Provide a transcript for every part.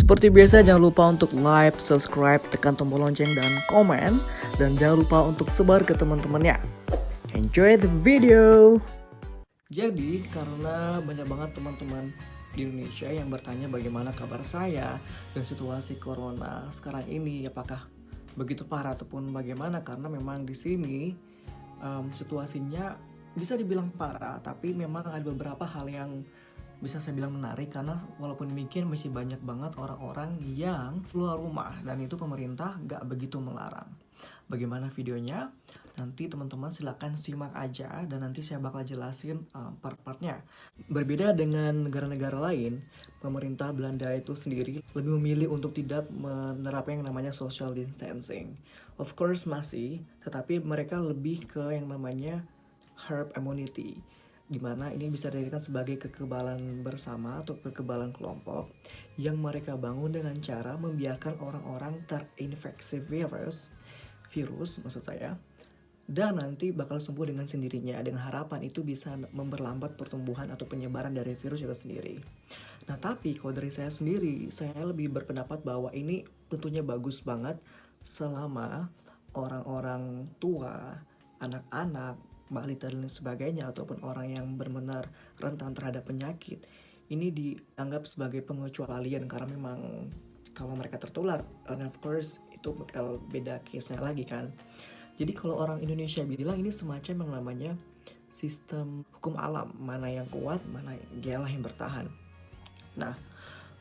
Seperti biasa jangan lupa untuk like, subscribe, tekan tombol lonceng dan komen. Dan jangan lupa untuk sebar ke teman-temannya. Enjoy the video! Jadi karena banyak banget teman-teman di Indonesia yang bertanya bagaimana kabar saya dan situasi corona sekarang ini, apakah begitu parah ataupun bagaimana, karena memang di sini situasinya bisa dibilang parah, tapi memang ada beberapa hal yang bisa saya bilang menarik, karena walaupun demikian masih banyak banget orang-orang yang keluar rumah dan itu pemerintah gak begitu melarang. Bagaimana videonya? Nanti teman-teman silakan simak aja dan nanti saya bakal jelasin part-partnya. Berbeda dengan negara-negara lain, pemerintah Belanda itu sendiri lebih memilih untuk tidak menerapkan yang namanya social distancing. Of course masih, tetapi mereka lebih ke yang namanya herd immunity, dimana ini bisa dijadikan sebagai kekebalan bersama atau kekebalan kelompok yang mereka bangun dengan cara membiarkan orang-orang terinfeksi virus maksud saya, dan nanti bakal sembuh dengan sendirinya, dengan harapan itu bisa memperlambat pertumbuhan atau penyebaran dari virus itu sendiri. Nah tapi kalau dari saya sendiri, saya lebih berpendapat bahwa ini tentunya bagus banget selama orang-orang tua, anak-anak, balita dan sebagainya, ataupun orang yang benar-benar rentan terhadap penyakit ini dianggap sebagai pengecualian, karena memang kalau mereka tertular, and of course itu bakal beda case-nya lagi kan. Jadi kalau orang Indonesia bilang ini semacam yang namanya sistem hukum alam, mana yang kuat, mana dialah yang bertahan. Nah,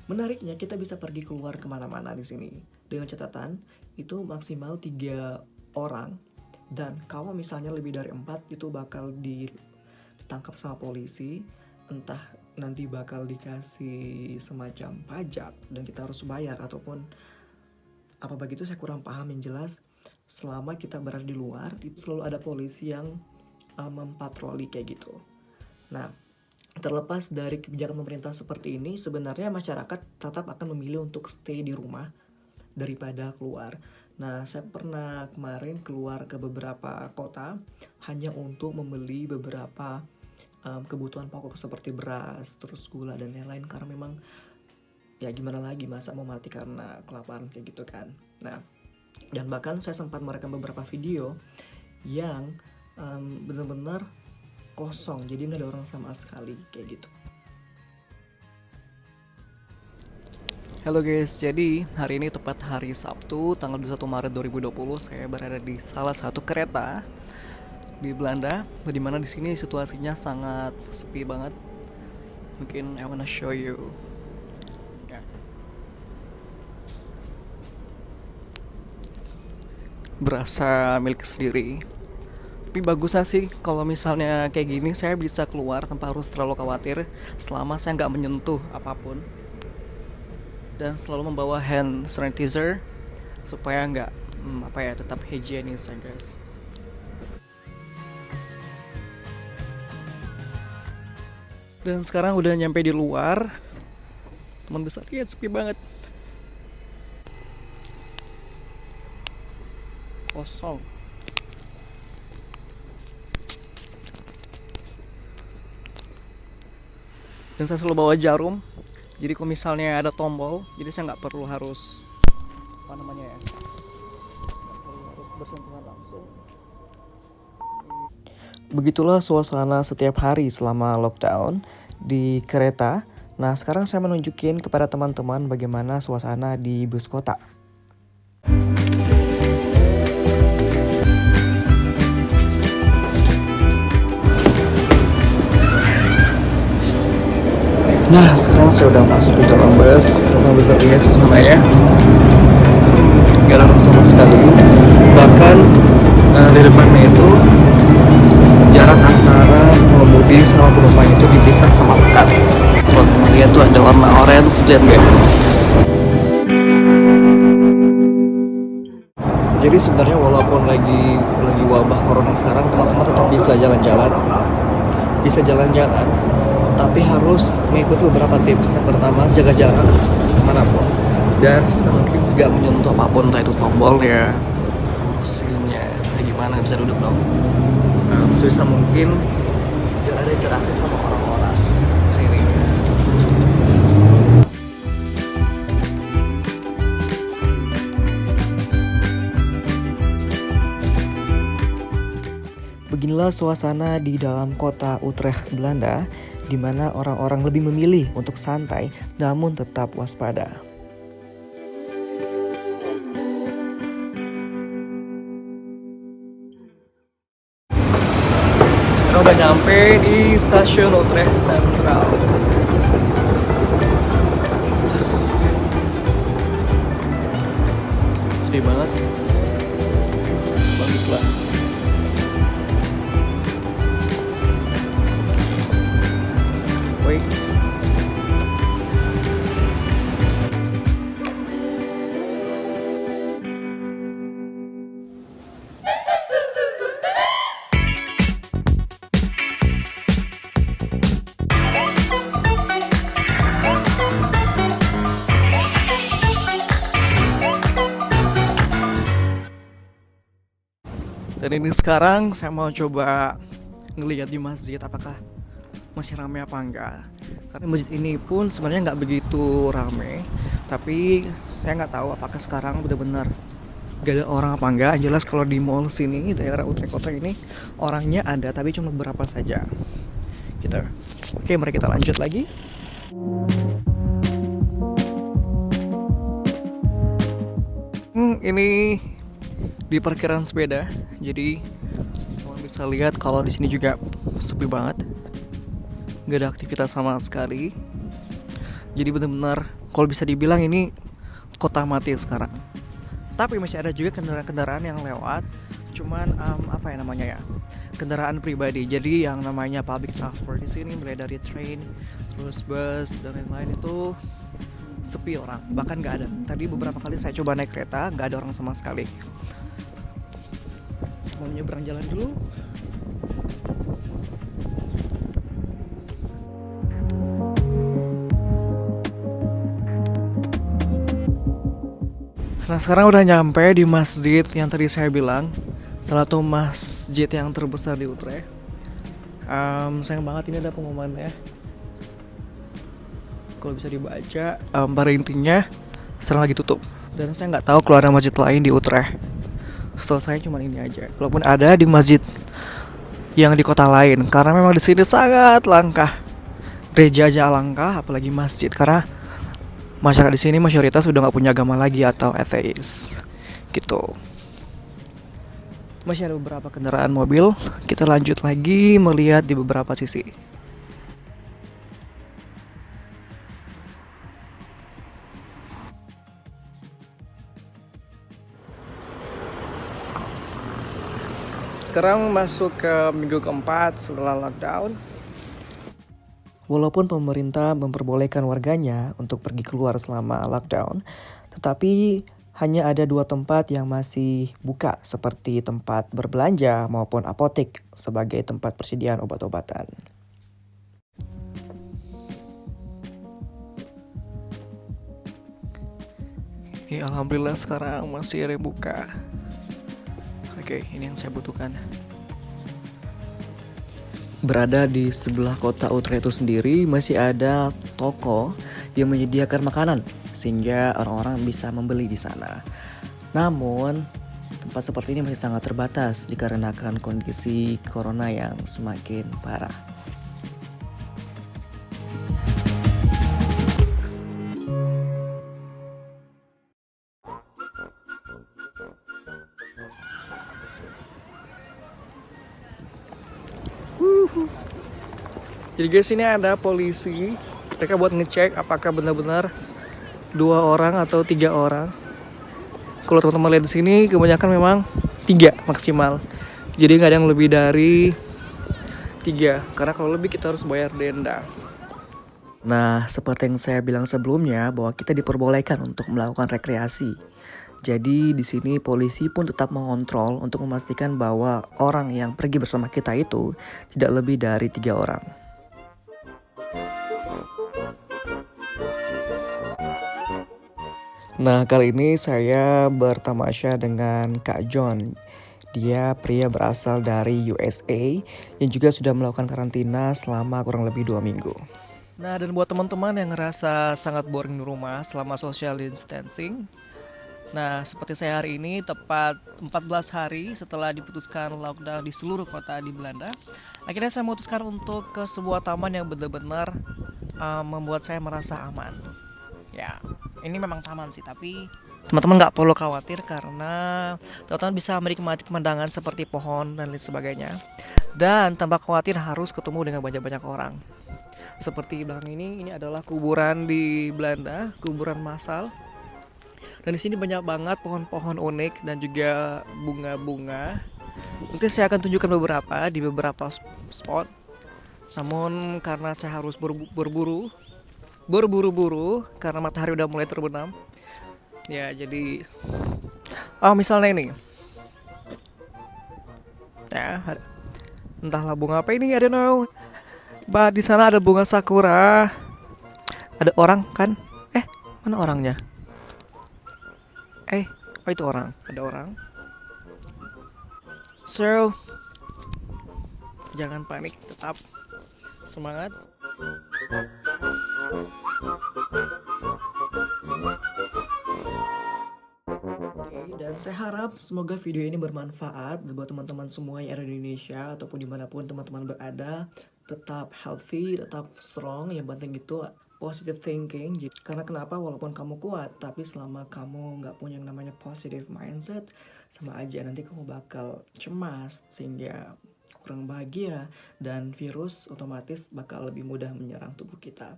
menariknya kita bisa pergi keluar kemana-mana di sini dengan catatan itu maksimal 3 orang, dan kalau misalnya lebih dari 4 itu bakal ditangkap sama polisi, entah nanti bakal dikasih semacam pajak dan kita harus bayar ataupun apa begitu, saya kurang paham. Yang jelas selama kita berada di luar itu selalu ada polisi yang mempatroli kayak gitu. Nah, terlepas dari kebijakan pemerintah seperti ini, sebenarnya masyarakat tetap akan memilih untuk stay di rumah daripada keluar. Nah, saya pernah kemarin keluar ke beberapa kota hanya untuk membeli beberapa kebutuhan pokok seperti beras, terus gula dan lain-lain, karena memang ya gimana lagi, masa mau mati karena kelaparan kayak gitu kan. Nah, dan bahkan saya sempat merekam beberapa video yang benar-benar kosong, jadi nggak ada orang sama sekali kayak gitu. Halo guys, jadi hari ini tepat hari Sabtu tanggal 21 Maret 2020, saya berada di salah satu kereta di Belanda, di mana di sini situasinya sangat sepi banget. Mungkin I wanna show you. Berasa milik sendiri. Tapi bagusnya sih kalau misalnya kayak gini saya bisa keluar tanpa harus terlalu khawatir selama saya nggak menyentuh apapun, dan selalu membawa hand sanitizer supaya nggak tetap higienis ya guys. Dan sekarang udah nyampe di luar, teman besar, lihat sepi banget, kosong. Dan saya selalu bawa jarum, jadi kalau misalnya ada tombol, jadi saya nggak perlu harus bersentuhan langsung. Begitulah suasana setiap hari selama lockdown di kereta. Nah, sekarang saya menunjukin kepada teman-teman bagaimana suasana di bus kota. Nah, sekarang saya udah masuk di dalam bus. Teman bisa lihat suasananya, gak ada orang sama sekali. Bahkan di depannya itu jarak antara pengemudi sama penumpang itu dipisah sama sekat. Kalau teman lihat tuh ada warna orange, lihat gak? Jadi sebenarnya walaupun lagi wabah corona sekarang, teman-teman tetap bisa jalan-jalan, tapi harus mengikuti beberapa tips. Yang pertama, jaga jarak kemanapun, dan sebisa mungkin gak menyentuh apapun, entah itu tombolnya, kursinya, gimana, bisa duduk dong. Sebisa mungkin jangan ada interaksi sama orang-orang sini. inilah suasana di dalam kota Utrecht, Belanda, di mana orang-orang lebih memilih untuk santai namun tetap waspada. Kita udah nyampe di stasiun Utrecht Central. Sepi banget. Bagus lah. Wait. Dan ini sekarang saya mau coba ngelihat di masjid apakah masih ramai apa enggak. Karena masjid ini pun sebenarnya nggak begitu ramai, tapi saya nggak tahu apakah sekarang benar-benar gak ada orang apa enggak. Jelas kalau di mall sini, daerah Utrecht kota ini orangnya ada, tapi cuma beberapa saja gitu. Oke, mari kita lanjut lagi. Ini di parkiran sepeda, jadi kalian bisa lihat kalau di sini juga sepi banget, nggak ada aktivitas sama sekali. Jadi benar-benar kalau bisa dibilang ini kota mati sekarang. Tapi masih ada juga kendaraan-kendaraan yang lewat, cuman apa ya namanya ya, kendaraan pribadi. Jadi yang namanya public transport di sini mulai dari train, terus bus dan lain-lain itu sepi orang, bahkan nggak ada. Tadi beberapa kali saya coba naik kereta, nggak ada orang sama sekali. Mau nyebrang jalan dulu. Nah, sekarang udah nyampe di masjid yang tadi saya bilang, salah satu masjid yang terbesar di Utrecht. Sayang banget ini ada pengumumannya. Kalau bisa dibaca, pada intinya sekarang lagi tutup. Dan saya nggak tahu kalau ada masjid lain di Utrecht. Setelah saya cuma ini aja. Kalaupun ada di masjid yang di kota lain, karena memang di sini sangat langka. Gereja aja langka, apalagi masjid. Karena masyarakat di sini mayoritas sudah nggak punya agama lagi atau ateis, gitu. Masih ada beberapa kendaraan mobil. Kita lanjut lagi melihat di beberapa sisi. Sekarang masuk ke minggu keempat setelah lockdown. Walaupun pemerintah memperbolehkan warganya untuk pergi keluar selama lockdown, tetapi hanya ada 2 tempat yang masih buka, seperti tempat berbelanja maupun apotek sebagai tempat persediaan obat-obatan. Ya, alhamdulillah sekarang masih ada yang buka. Oke, ini yang saya butuhkan. Berada di sebelah kota Utrecht itu sendiri masih ada toko yang menyediakan makanan sehingga orang-orang bisa membeli di sana. Namun tempat seperti ini masih sangat terbatas dikarenakan kondisi corona yang semakin parah. Jadi guys, ini ada polisi. Mereka buat ngecek apakah benar-benar 2 orang atau 3 orang. Kalau teman-teman lihat di sini, kebanyakan memang 3 maksimal. Jadi nggak ada yang lebih dari 3. Karena kalau lebih kita harus bayar denda. Nah, seperti yang saya bilang sebelumnya, bahwa kita diperbolehkan untuk melakukan rekreasi. Jadi di sini polisi pun tetap mengontrol untuk memastikan bahwa orang yang pergi bersama kita itu tidak lebih dari 3 orang. Nah, kali ini saya bertamasya dengan Kak John. Dia pria berasal dari USA yang juga sudah melakukan karantina selama kurang lebih 2 minggu. Nah, dan buat teman-teman yang ngerasa sangat boring di rumah selama social distancing, Nah, seperti saya hari ini, tepat 14 hari setelah diputuskan lockdown di seluruh kota di Belanda, akhirnya saya memutuskan untuk ke sebuah taman yang benar-benar membuat saya merasa aman. Ya, ini memang taman sih, tapi teman-teman nggak perlu khawatir karena teman-teman bisa menikmati pemandangan seperti pohon dan lain sebagainya. Dan tanpa khawatir harus ketemu dengan banyak-banyak orang. Seperti belakang ini adalah kuburan di Belanda, kuburan massal. Dan di sini banyak banget pohon-pohon unik dan juga bunga-bunga. Nanti saya akan tunjukkan beberapa di beberapa spot. Namun karena saya harus berburu-buru karena matahari udah mulai terbenam. Ya, jadi misalnya ini. Ya, entahlah bunga apa ini, I don't know. Di sana ada bunga sakura. Ada orang kan? Mana orangnya? Oh itu orang, ada orang. So, jangan panik, tetap semangat. Dan saya harap semoga video ini bermanfaat buat teman-teman semua yang ada di Indonesia ataupun dimanapun teman-teman berada. Tetap healthy, tetap strong. Yang penting itu positive thinking. Karena kenapa? Walaupun kamu kuat, tapi selama kamu nggak punya yang namanya positive mindset, sama aja nanti kamu bakal cemas sehingga kurang bahagia dan virus otomatis bakal lebih mudah menyerang tubuh kita.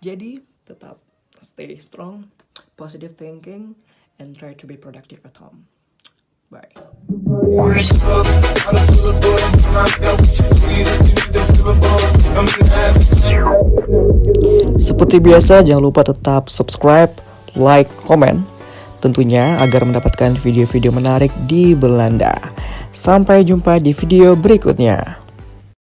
Jadi tetap stay strong, positive thinking, and try to be productive at home. Bye. Seperti biasa, jangan lupa tetap subscribe, like, komen, tentunya agar mendapatkan video-video menarik di Belanda. Sampai jumpa di video berikutnya.